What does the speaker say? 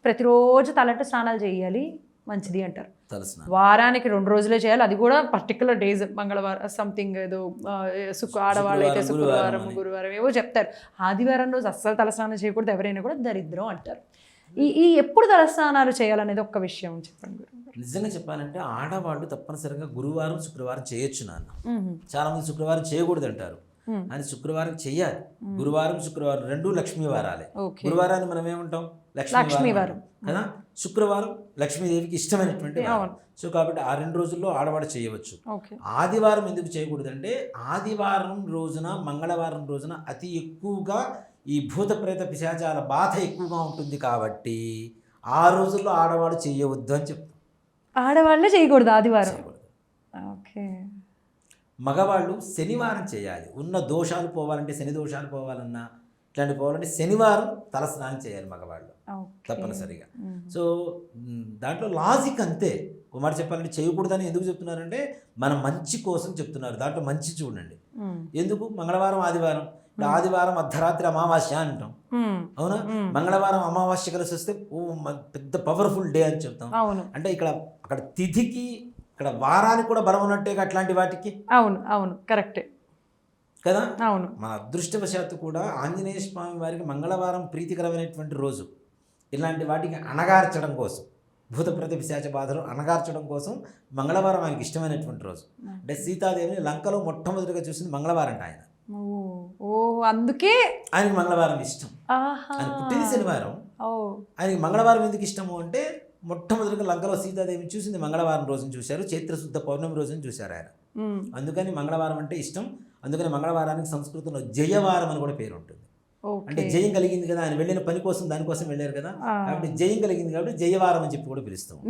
ప్రతిరోజు తలంటు స్నానాలు చేయాలి మంచిది అంటారు. తలస్నానం వారానికి 2 రోజులే చేయాలి, అది కూడా పర్టికులర్ డేస్, మంగళవారం సంథింగ్ ఏదో ఆడవాళ్ళు అయితే శుక్రవారం గురువారం ఏవో చెప్తారు. ఆదివారం రోజు అస్సలు తలస్నానం చేయకూడదు, ఎవరైనా కూడా దరిద్రం అంటారు. ఈ ఎప్పుడు తలస్నానాలు చేయాలనేది ఒక్క విషయం చెప్పండి గురు. నిజంగా చెప్పాలంటే ఆడవాళ్ళు తప్పనిసరిగా గురువారం శుక్రవారం చేయొచ్చు నాన్న. చాలా మంది శుక్రవారం చేయకూడదు అంటారు, అని శుక్రవారం చెయ్యాలి. గురువారం శుక్రవారం రెండు లక్ష్మీ వారాలే. గురువారాన్ని మనం ఏమంటాం, లక్ష్మీవారం కదా. శుక్రవారం లక్ష్మీదేవికి ఇష్టమైనటువంటి వారం. సో కాబట్టి ఆ 2 రోజుల్లో ఆడవాడు చేయవచ్చు. ఆదివారం ఎందుకు చేయకూడదంటే ఆదివారం రోజున మంగళవారం రోజున అతి ఎక్కువగా ఈ భూత ప్రేత పిశాచాల బాధ ఎక్కువగా ఉంటుంది కాబట్టి ఆ రోజుల్లో ఆడవాడు చేయవద్దు అని చెప్తాం. ఆడవాళ్ళే చేయకూడదు ఆదివారం. ఓకే. మగవాళ్ళు శనివారం చేయాలి. ఉన్న దోషాలు పోవాలంటే, శని దోషాలు పోవాలన్నా ఇట్లాంటి పోవాలంటే శనివారం తలస్నానం చేయాలి మగవాళ్ళు తప్పనిసరిగా. సో దాంట్లో లాజిక్ అంతే. ఒక మాట చెప్పాలంటే చేయకూడదని ఎందుకు చెప్తున్నారంటే మన మంచి కోసం చెప్తున్నారు. దాంట్లో మంచి చూడండి. ఎందుకు మంగళవారం ఆదివారం, ఆదివారం అర్ధరాత్రి అమావాస్య అంటాం, అవునా. మంగళవారం అమావాస్య కలిసి వస్తే పెద్ద పవర్ఫుల్ డే అని చెప్తాం. అంటే అక్కడ తిథికి ఇక్కడ వారానికి కూడా బలం ఉన్నట్టే అట్లాంటి వాటికి. అవును అవును కరెక్టే కదా. అవును. మన అదృష్టవశాత్తు కూడా ఆంజనేయ స్వామి వారికి మంగళవారం ప్రీతికరమైనటువంటి రోజు. ఇలాంటి వాటికి అణగార్చడం కోసం, భూత ప్రేత పిశాచ బాధలు అణగార్చడం కోసం మంగళవారం ఆయనకి ఇష్టమైనటువంటి రోజు. అంటే సీతాదేవిని లంకలో మొట్టమొదటిగా చూసింది మంగళవారం అంట ఆయన. అందుకే ఆయనకి మంగళవారం ఇష్టం. ఆయన పుట్టింది శనివారం, ఆయనకి మంగళవారం ఎందుకు ఇష్టము అంటే మొట్టమొదటిగా లంకలో సీతాదేవిని చూసింది మంగళవారం రోజున చూశారు, చైత్రశుద్ధ పౌర్ణమి రోజున చూశారు ఆయన. అందుకని మంగళవారం అంటే ఇష్టం. అందుకని మంగళవారానికి సంస్కృతంలో జయవారం అని కూడా పేరు ఉంటుంది. అంటే జయం కలిగింది కదా, ఆయన వెళ్ళిన పని కోసం దానికోసం వెళ్ళారు కదా, కాబట్టి జయం కలిగింది కాబట్టి జయవారం అని చెప్పి కూడా పిలుస్తాం.